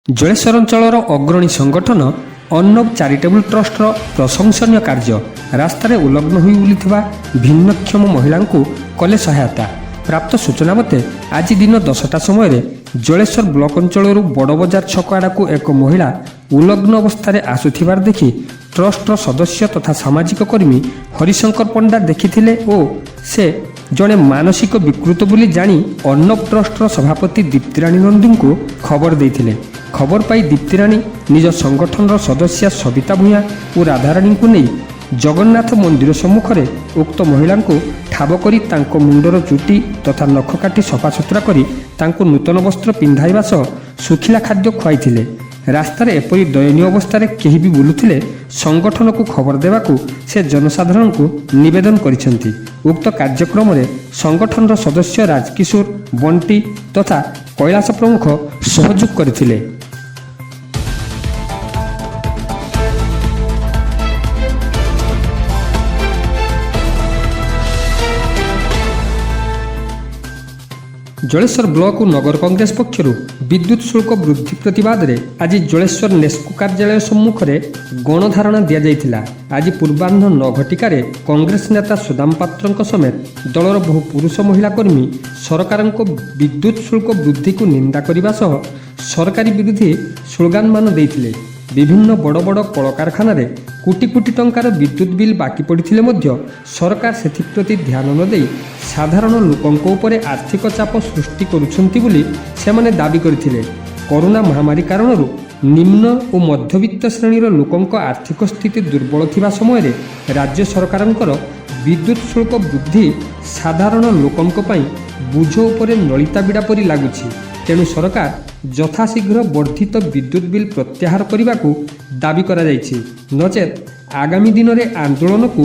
ଜଳେଶ୍ୱର ଅଞ୍ଚଳର ଅଗ୍ରଣୀ ସଂଗଠନ ଅନ୍ନବ ଚାରିଟେବୁଲ ଟ୍ରଷ୍ଟର ପ୍ରଶଂସନୀୟ କାର୍ଯ୍ୟ ରାସ୍ତାରେ ଉଲଗ୍ନ ହୋଇ ବୁଲୁଥିବା ଭିନ୍ନକ୍ଷମ ମହିଳାଙ୍କୁ କଲେ ସହାୟତା। ପ୍ରାପ୍ତ ସୂଚନା ମତେ ଆଜି ଦିନ 10ଟା ସମୟରେ ଜଳେଶ୍ୱର ବ୍ଲକ ଅଞ୍ଚଳରୁ ବଡ଼ବଜାର ଛକ ଆଡ଼କୁ ଏକ ମହିଳା ଉଲଗ୍ନ ଅବସ୍ଥାରେ ଆସୁଥିବାର ଦେଖି ଟ୍ରଷ୍ଟର ସଦସ୍ୟ ତଥା ସାମାଜିକ କର୍ମୀ ହରିଶଙ୍କର ପଣ୍ଡା ଦେଖିଥିଲେ ଓ ସେ ଜଣେ ମାନସିକ ବିକୃତ ବୋଲି ଜାଣି ଅନ୍ନବ ଟ୍ରଷ୍ଟର ସଭାପତି ଦୀପ୍ତିରାଣୀ ନନ୍ଦୀଙ୍କୁ ଖବର ଦେଇଥିଲେ। ଖବର ପାଇ ଦୀପ୍ତିରାଣୀ ନିଜ ସଂଗଠନର ସଦସ୍ୟା ସବିତା ଭୂୟାଁ ଓ ରାଧାରାଣୀଙ୍କୁ ନେଇ ଜଗନ୍ନାଥ ମନ୍ଦିର ସମ୍ମୁଖରେ ଉକ୍ତ ମହିଳାଙ୍କୁ ଠାବ କରି ତାଙ୍କ ମୁଣ୍ଡର ଚୁଟି ତଥା ନଖ କାଟି ସଫାସୁତୁରା କରି ତାଙ୍କୁ ନୂତନ ବସ୍ତ୍ର ପିନ୍ଧାଇବା ସହ ଶୁଖିଲା ଖାଦ୍ୟ ଖୁଆଇଥିଲେ। ରାସ୍ତାରେ ଏପରି ଦୟନୀୟ ଅବସ୍ଥାରେ କେହି ବି ବୁଲୁଥିଲେ ସଂଗଠନକୁ ଖବର ଦେବାକୁ ସେ ଜନସାଧାରଣଙ୍କୁ ନିବେଦନ କରିଛନ୍ତି। ଉକ୍ତ କାର୍ଯ୍ୟକ୍ରମରେ ସଂଗଠନର ସଦସ୍ୟ ରାଜକିଶୋର, ବଣ୍ଟି ତଥା କୈଳାସ ପ୍ରମୁଖ ସହଯୋଗ କରିଥିଲେ। ଜଳେଶ୍ୱର ବ୍ଲକ ଓ ନଗର କଂଗ୍ରେସ ପକ୍ଷରୁ ବିଦ୍ୟୁତ ଶୁଳ୍କ ବୃଦ୍ଧି ପ୍ରତିବାଦରେ ଆଜି ଜଳେଶ୍ୱର ନେସ୍କୋ କାର୍ଯ୍ୟାଳୟ ସମ୍ମୁଖରେ ଗଣଧାରଣା ଦିଆଯାଇଥିଲା। ଆଜି ପୂର୍ବାହ୍ନ 9 ଘଟିକାରେ କଂଗ୍ରେସ ନେତା ସୁଦାମ ପାତ୍ରଙ୍କ ସମେତ ଦଳର ବହୁ ପୁରୁଷ ମହିଳା କର୍ମୀ ସରକାରଙ୍କ ବିଦ୍ୟୁତ ଶୁଳ୍କ ବୃଦ୍ଧିକୁ ନିନ୍ଦା କରିବା ସହ ସରକାରୀ ବିରୋଧୀ ସ୍ଲୋଗାନମାନ ଦେଇଥିଲେ। ବିଭିନ୍ନ ବଡ଼ ବଡ଼ କଳକାରଖାନାରେ କୋଟି କୋଟି ଟଙ୍କାର ବିଦ୍ୟୁତ ବିଲ୍ ବାକି ପଡ଼ିଥିଲେ ମଧ୍ୟ ସରକାର ସେଥିପ୍ରତି ଧ୍ୟାନ ନ ଦେଇ ସାଧାରଣ ଲୋକଙ୍କ ଉପରେ ଆର୍ଥିକ ଚାପ ସୃଷ୍ଟି କରୁଛନ୍ତି ବୋଲି ସେମାନେ ଦାବି କରିଥିଲେ। କରୋନା ମହାମାରୀ କାରଣରୁ ନିମ୍ନ ଓ ମଧ୍ୟବିତ୍ତ ଶ୍ରେଣୀର ଲୋକଙ୍କ ଆର୍ଥିକ ସ୍ଥିତି ଦୁର୍ବଳ ଥିବା ସମୟରେ ରାଜ୍ୟ ସରକାରଙ୍କର ବିଦ୍ୟୁତ ଶୁଳ୍କ ବୃଦ୍ଧି ସାଧାରଣ ଲୋକଙ୍କ ପାଇଁ ବୋଝ ଉପରେ ନଳିତା ବିଡ଼ା ପରି ଲାଗୁଛି। ତେଣୁ ସରକାର ଯଥାଶୀଘ୍ର ବର୍ଦ୍ଧିତ ବିଦ୍ୟୁତ ବିଲ୍ ପ୍ରତ୍ୟାହାର କରିବାକୁ ଦାବି କରାଯାଇଛି। ନଚେତ୍ ଆଗାମୀ ଦିନରେ ଆନ୍ଦୋଳନକୁ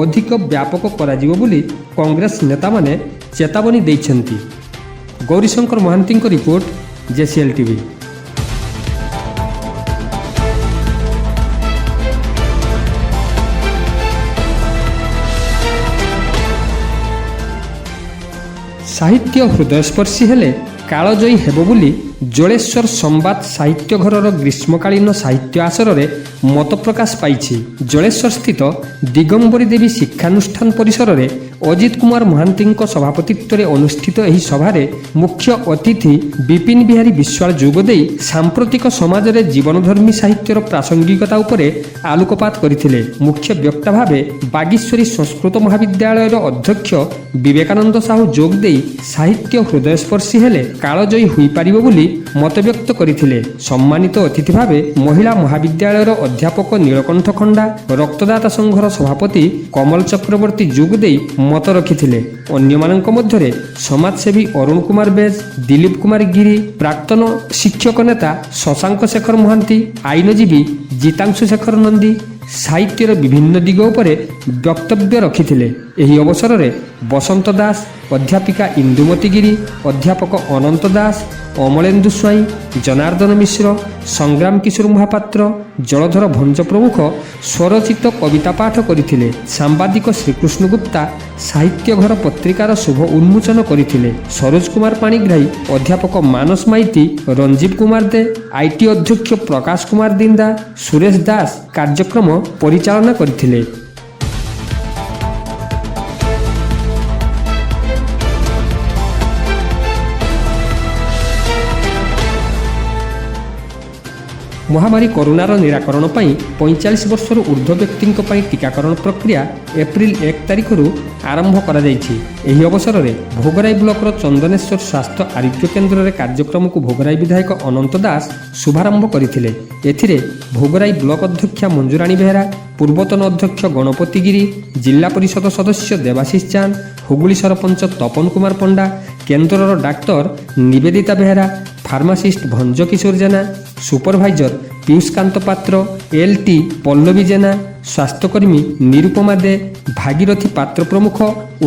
ଅଧିକ ବ୍ୟାପକ କରାଯିବ ବୋଲି କଂଗ୍ରେସ ନେତାମାନେ ଚେତାବନୀ ଦେଇଛନ୍ତି। ଗୌରୀଶଙ୍କର ମହାନ୍ତିଙ୍କ ରିପୋର୍ଟ, Jcl TV। ସାହିତ୍ୟ ହୃଦୟସ୍ପର୍ଶୀ ହେଲେ କାଳଜୟୀ ହେବ ବୋଲି ଜଳେଶ୍ୱର ସମ୍ବାଦ ସାହିତ୍ୟ ଘରର ଗ୍ରୀଷ୍ମକାଳୀନ ସାହିତ୍ୟ ଆସରରେ ମତ ପ୍ରକାଶ ପାଇଛି। ଜଳେଶ୍ୱର ସ୍ଥିତ ଦିଗମ୍ବରୀ ଦେବୀ ଶିକ୍ଷାନୁଷ୍ଠାନ ପରିସରରେ ଅଜିତ କୁମାର ମହାନ୍ତିଙ୍କ ସଭାପତିତ୍ୱରେ ଅନୁଷ୍ଠିତ ଏହି ସଭାରେ ମୁଖ୍ୟ ଅତିଥି ବିପିନ ବିହାରୀ ବିଶ୍ୱାଳ ଯୋଗଦେଇ ସାମ୍ପ୍ରତିକ ସମାଜରେ ଜୀବନଧର୍ମୀ ସାହିତ୍ୟର ପ୍ରାସଙ୍ଗିକତା ଉପରେ ଆଲୋକପାତ କରିଥିଲେ। ମୁଖ୍ୟ ବକ୍ତା ଭାବେ ବାଗୀଶ୍ୱରୀ ସଂସ୍କୃତ ମହାବିଦ୍ୟାଳୟର ଅଧ୍ୟକ୍ଷ ବିବେକାନନ୍ଦ ସାହୁ ଯୋଗ ଦେଇ ସାହିତ୍ୟ ହୃଦୟସ୍ପର୍ଶୀ ହେଲେ କାଳଜୟୀ ହୋଇପାରିବ ବୋଲି ମତବ୍ୟକ୍ତ କରିଥିଲେ। ସମ୍ମାନିତ ଅତିଥି ଭାବେ ମହିଳା ମହାବିଦ୍ୟାଳୟର ଅଧ୍ୟାପକ ନୀଳକଣ୍ଠ ଖଣ୍ଡା, ରକ୍ତଦାତା ସଂଘର ସଭାପତି କମଲ ଚକ୍ରବର୍ତ୍ତୀ ଯୋଗ ଦେଇ ମତ ରଖିଥିଲେ। ଅନ୍ୟମାନଙ୍କ ମଧ୍ୟରେ ସମାଜସେବୀ ଅରୁଣ କୁମାର ବେଜ, ଦିଲ୍ଲୀପ କୁମାର ଗିରି, ପ୍ରାକ୍ତନ ଶିକ୍ଷକ ନେତା ଶଶାଙ୍କ ଶେଖର ମହାନ୍ତି, ଆଇନଜୀବୀ ଜିତାଂଶୁ ଶେଖର ନନ୍ଦୀ ସାହିତ୍ୟର ବିଭିନ୍ନ ଦିଗ ଉପରେ ବକ୍ତବ୍ୟ ରଖିଥିଲେ। ଏହି ଅବସରରେ ବସନ୍ତ ଦାସ, ଅଧ୍ୟାପିକା ଇନ୍ଦୁମତୀ ଗିରି, ଅଧ୍ୟାପକ ଅନନ୍ତ ଦାସ, ଅମଳେନ୍ଦୁ ସ୍ୱାଇଁ, ଜନାର୍ଦ୍ଦନ ମିଶ୍ର, ସଂଗ୍ରାମ କିଶୋର ମହାପାତ୍ର, ଜଳଧର ଭଞ୍ଜ ପ୍ରମୁଖ ସ୍ୱରଚିତ କବିତା ପାଠ କରିଥିଲେ। ସାମ୍ବାଦିକ ଶ୍ରୀକୃଷ୍ଣ ଗୁପ୍ତା ସାହିତ୍ୟ ଘର ପତ୍ରିକାର ଶୁଭ ଉନ୍ମୋଚନ କରିଥିଲେ। ସରୋଜ କୁମାର ପାଣିଗ୍ରାହୀ, ଅଧ୍ୟାପକ ମାନସ ମାଇତି, ରଞ୍ଜୀବ କୁମାର ଦେ, ଆଇଟି ଅଧ୍ୟକ୍ଷ ପ୍ରକାଶ କୁମାର ଦିନ୍ଦା, ସୁରେଶ ଦାସ କାର୍ଯ୍ୟକ୍ରମ ପରିଚାଳନା କରିଥିଲେ। ମହାମାରୀ କରୋନାର ନିରାକରଣ ପାଇଁ 45 ବର୍ଷରୁ ଉର୍ଦ୍ଧ୍ୱ ବ୍ୟକ୍ତିଙ୍କ ପାଇଁ ଟିକାକରଣ ପ୍ରକ୍ରିୟା ଏପ୍ରିଲ 1 ତାରିଖରୁ ଆରମ୍ଭ କରାଯାଇଛି। ଏହି ଅବସରରେ ଭୋଗରାଇ ବ୍ଲକର ଚନ୍ଦନେଶ୍ୱର ସ୍ୱାସ୍ଥ୍ୟ ଆରୋଗ୍ୟ କେନ୍ଦ୍ରରେ କାର୍ଯ୍ୟକ୍ରମକୁ ଭୋଗରାଇ ବିଧାୟକ ଅନନ୍ତ ଦାସ ଶୁଭାରମ୍ଭ କରିଥିଲେ। ଏଥିରେ ଭୋଗରାଇ ବ୍ଲକ ଅଧ୍ୟକ୍ଷା ମଞ୍ଜୁରାଣୀ ବେହେରା, ପୂର୍ବତନ ଅଧ୍ୟକ୍ଷ ଗଣପତି ଗିରି, ଜିଲ୍ଲା ପରିଷଦ ସଦସ୍ୟ ଦେବାଶିଷ ଚାନ୍ଦ, ହୁଗୁଳି ସରପଞ୍ଚ ତପନ କୁମାର ପଣ୍ଡା, କେନ୍ଦ୍ରର ଡାକ୍ତର ନିବେଦିତା ବେହେରା, ଫାର୍ମାସିଷ୍ଟ ଭଞ୍ଜ କିଶୋର ଜେନା, ସୁପରଭାଇଜର ପିୟୁଷ କାନ୍ତ ପାତ୍ର, LT ପଲ୍ଲବୀ ଜେନା, ସ୍ୱାସ୍ଥ୍ୟକର୍ମୀ ନିରୁପମା ଦେ, ଭାଗୀରଥୀ ପାତ୍ର ପ୍ରମୁଖ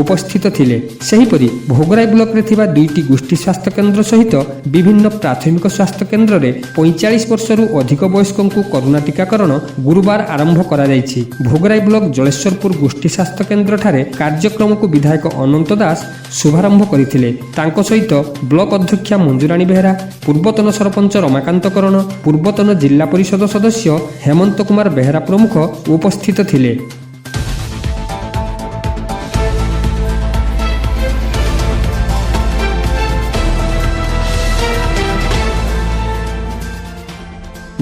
ଉପସ୍ଥିତ ଥିଲେ। ସେହିପରି ଭୋଗରାଇ ବ୍ଲକରେ ଥିବା 2ଟି ଗୋଷ୍ଠୀ ସ୍ୱାସ୍ଥ୍ୟ କେନ୍ଦ୍ର ସହିତ ବିଭିନ୍ନ ପ୍ରାଥମିକ ସ୍ୱାସ୍ଥ୍ୟ କେନ୍ଦ୍ରରେ 45 ବର୍ଷରୁ ଅଧିକ ବୟସ୍କଙ୍କୁ କରୋନା ଟିକାକରଣ ଗୁରୁବାର ଆରମ୍ଭ କରାଯାଇଛି। ଭୋଗରାଇ ବ୍ଲକ ଜଳେଶ୍ୱରପୁର ଗୋଷ୍ଠୀ ସ୍ୱାସ୍ଥ୍ୟ କେନ୍ଦ୍ରଠାରେ କାର୍ଯ୍ୟକ୍ରମକୁ ବିଧାୟକ ଅନନ୍ତ ଦାସ ଶୁଭାରମ୍ଭ କରିଥିଲେ। ତାଙ୍କ ସହିତ ବ୍ଲକ ଅଧ୍ୟକ୍ଷା ମଞ୍ଜୁରାଣୀ ବେହେରା, ପୂର୍ବତନ ସରପଞ୍ଚ ରମାକାନ୍ତ କରଣ, ପୂର୍ବତନ ଜିଲ୍ଲା ପରିଷଦ ସଦସ୍ୟ ହେମନ୍ତ କୁମାର ବେହେରା ପ୍ରମୁଖ ଉପସ୍ଥିତ ଥିଲେ।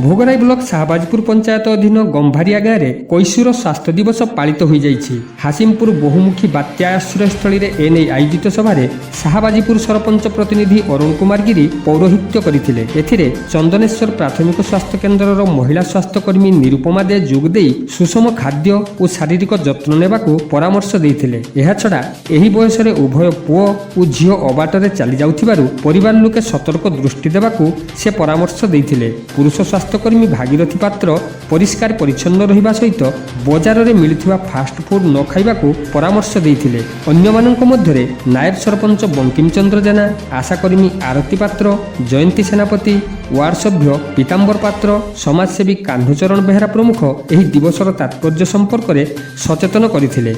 ভোগরাই ব্লক শাহবাজপুর পঞ্চায়েত অধীন গম্ভারিয়া গাঁরে কৈশোর স্বাস্থ্য দিবস পালিত হয়ে যাইছি। হাসিমপুর বহুমুখী বাত্যা আশ্রয়স্থলীরে এনে আয়োজিত সভায় শাহবাজপুর সরপঞ্চ প্রতিনিধি অরুণ কুমার গিরি পৌরোহিত্য করে। এথিরে চন্দনেশ্বর প্রাথমিক স্বাস্থ্য কেন্দ্রর মহিলা স্বাস্থ্যকর্মী নিরুপমা দে যোগ দেই সুষম খাদ্য ও শারীরিক যত্ন নেবাকু পরামর্শ ଦେଇଥିଲେ। এছাড়া ଏହି বয়সরে উভয় পুଅ ও ঝিও অবাটরে চালি যাউথিবারু পরিবার লোকে সতর্ক দৃষ্টি দেবাকু সে পরামর্শ ଦେଇଥିଲେ। পুরুষ স্বাস্থ্যকর্মী ভাগীরথী পাত্র পরিষ্কার পরিচ্ছন্ন রহিবা সহিত বজারে মিলুথিবা ফাস্ট ফুড ন খাইবাকু পরামর্শ ଦେଇଥିଲେ। অন্যମାନଙ୍କ ମଧ୍ୟରେ নায়ব ସରପଞ୍ଚ বঙ্কিম চন্দ্র জেনা, আশাকর্মী আরতি পাত্র, জয়ন্তী সেনাপতি, ওয়ার্ড সভ্য পীতাম্বর পাত্র, সমাজসেবী কাহ୍ନୁଚରଣ ବେହେରା ପ୍ରମୁଖ ଏହି ଦିବସର ତାତ୍ପର୍ଯ୍ୟ ସମ୍ପର୍କରେ ସଚେତନ କରିଥିଲେ।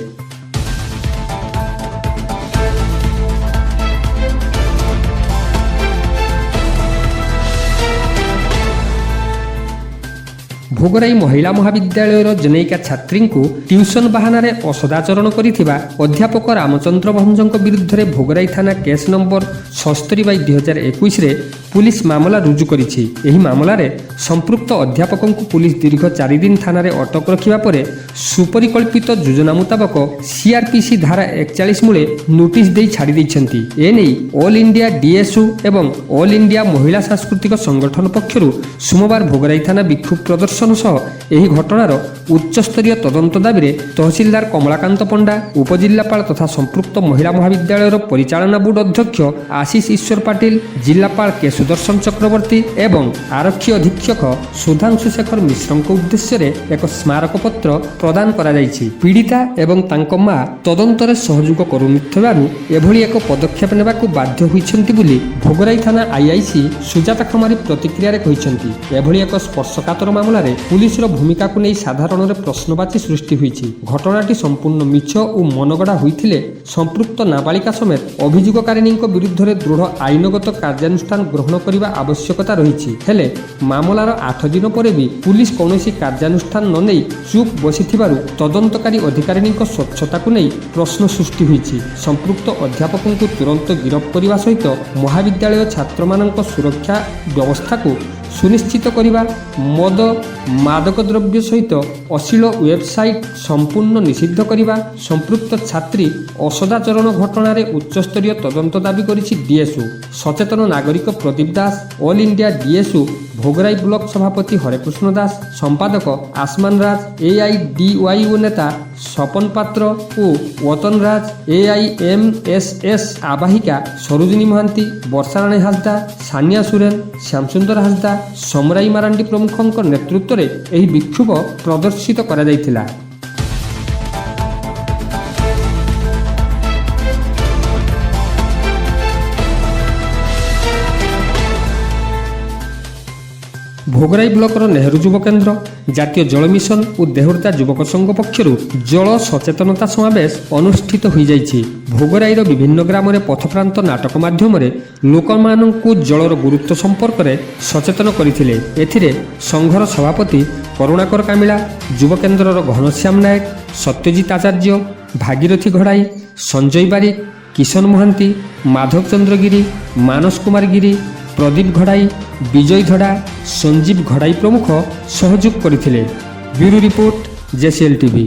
ভোগরাই মহিলা মহাবিদ্যালয়র জনৈকা ছাত্রীଙ୍କୁ টিউশন বাহানারে অসদাচরণ করিଥିବା অধ্যাপক রামচন্দ্র ভঞ্জଙ୍କ বিরুদ্ধে ভোগরাই থানা কেস নম্বর 76/2021 পুলিশ মামলা রুজু করেছে। এই মামলায় সম্পৃক্ত অধ্যাপকଙ୍କୁ পুলিশ দীর্ঘ 4 দিন থানায় অটক রাখিবা পরে সুপরিকল্পিত যোজনা মুতাবক সিআরপিসি ধারা 41 মূলে নোটিশ দেই ছাড়ি দিয়েছেন। এনে অল ইন্ডিয়া ডিএসু এবং অল ইন্ডিয়া মহিলা সাংস্কৃতিক সংগঠন পক্ষর সোমবার ভোগরাই থানা বিক্ষোভ প্রদর্শন সহ এই ঘটনার উচ্চস্তরীয় তদন্ত দাবিরে তহসিলদার কমলাকান্ত পণ্ডা, উপজিল্লাপাল তথা সম্পৃক্ত মহিলা মহাবিদ্যালয়ের পরিচালনা বোর্ড অধ্যক্ষ আশিষ ঈশ্বর পাটিল, জিল্লাপাল কে সুদর্শন চক্রবর্তী এবং আরক্ষী অধীক্ষক সুধাংশু শেখর মিশ্রଙ୍କ উদ্দেশ্যে এক স্মারকপত্র প্রদান করা যাইছি। পীড়িতা এবং তাঙ্ক মা তদন্তরে সহযোগ করুনথিবারু এভଳି এক পদক্ষেপ নেবাকু বাধ্য হইছন্তি বলি ভোগরাই থানা আইআইসি সুজাতা খমারি প্রতিক্রিয়ারে কইছন্তি। এভଳି এক স্পর্শকাতর মামলারে পুলিশর ভূমিকাকু নেই সাধারণরে প্রশ্নবাচী সৃষ্টি হয়েছে। ঘটনাটি সম্পূর্ণ মিছ ও মনগড়া হইলে সম্পৃক্ত নাবালিকা সমেত অভিযোগকারিণীଙ୍କ বিরুদ্ধে দৃঢ় আইনগত কার্যানুষ্ঠান গ্রহণ করা আবশ্যকতা রয়েছে। হেলে মামলার 8 দিন পরে বি পুলিশ কৌশি কার্যানুষ্ঠান ন নেই চুপ বসিথিবারু তদন্তকারী অধিকারিণীଙ୍କ স্বচ্ছতাকু নেই প্রশ্ন সৃষ্টি হয়েছে। সম্পৃক্ত অধ্যাপকଙ୍କୁ তুরন্ত গিরফ করা সহিত মহাবিদ্যালয় ছাত্রମାନଙ୍କ সুরক্ষা ব্যবস্থাকু সুনিশ্চিত করা, মদ মাদক দ্রব্য সহিত অশ্লীল ওয়েবসাইট সম্পূর্ণ নিষিদ্ধ করা, সম্পৃক্ত ছাত্রী অসদাচরণ ঘটনার উচ্চস্তরীয় তদন্ত দাবি করেছে ডিএসু। সচেতন নাগরিক Pradip Das, all India ডিএসু Bhograi block সভাপতি হরেকৃষ্ণ দাস, সম্পাদক আসমান রাজ, এআইডিওয়াইউ নেতা স্বপন পাত্র ও ওতন রাজ, এআইএমএসএস আবাহিকা সরোজিনী মহান্তি, বর্ষারাণী হাসদা, সানিয়া সুরেন, শ্যামসুন্দর হাসদা, সমরাই মারান্ডি প্রমুখଙ୍କ নেতৃত্বে এই বিক্ষোভ প্রদর্শিত করা যাইଥିଲା। ভোগরাই ব্লকর নেহেরু যুব কেন্দ্র, জাতীয় জল মিশন ও দেহুর্দা যুবক সংঘ পক্ষর জল সচেতনতা সমাবেশ অনুষ্ঠিত হয়ে যাইছি। ভোগরাইর বিভিন্ন গ্রামে পথপ্রান্ত নাটক মাধ্যমে লোকমানଙ୍କୁ জলর গুরুত্ব সম্পর্কে সচেতন করে। এথিরে সংঘর সভাপতি করুণাকর কামিলা, যুবকেন্দ্রর ঘনশ্যাম নায়ক, সত্যজিৎ আচার্য, ভাগীরথী ঘড়াই, সঞ্জয় বারিক, কিশন মহান্তি, মাধব চন্দ্রগিরি, মানস কুমার গিরি, প্রদীপ ঘড়াই, বিজয় ধড়া, সঞ্জীব ঘড়াই প্রমুখ সহযোগ করে। Bureau report জেসিএল TV.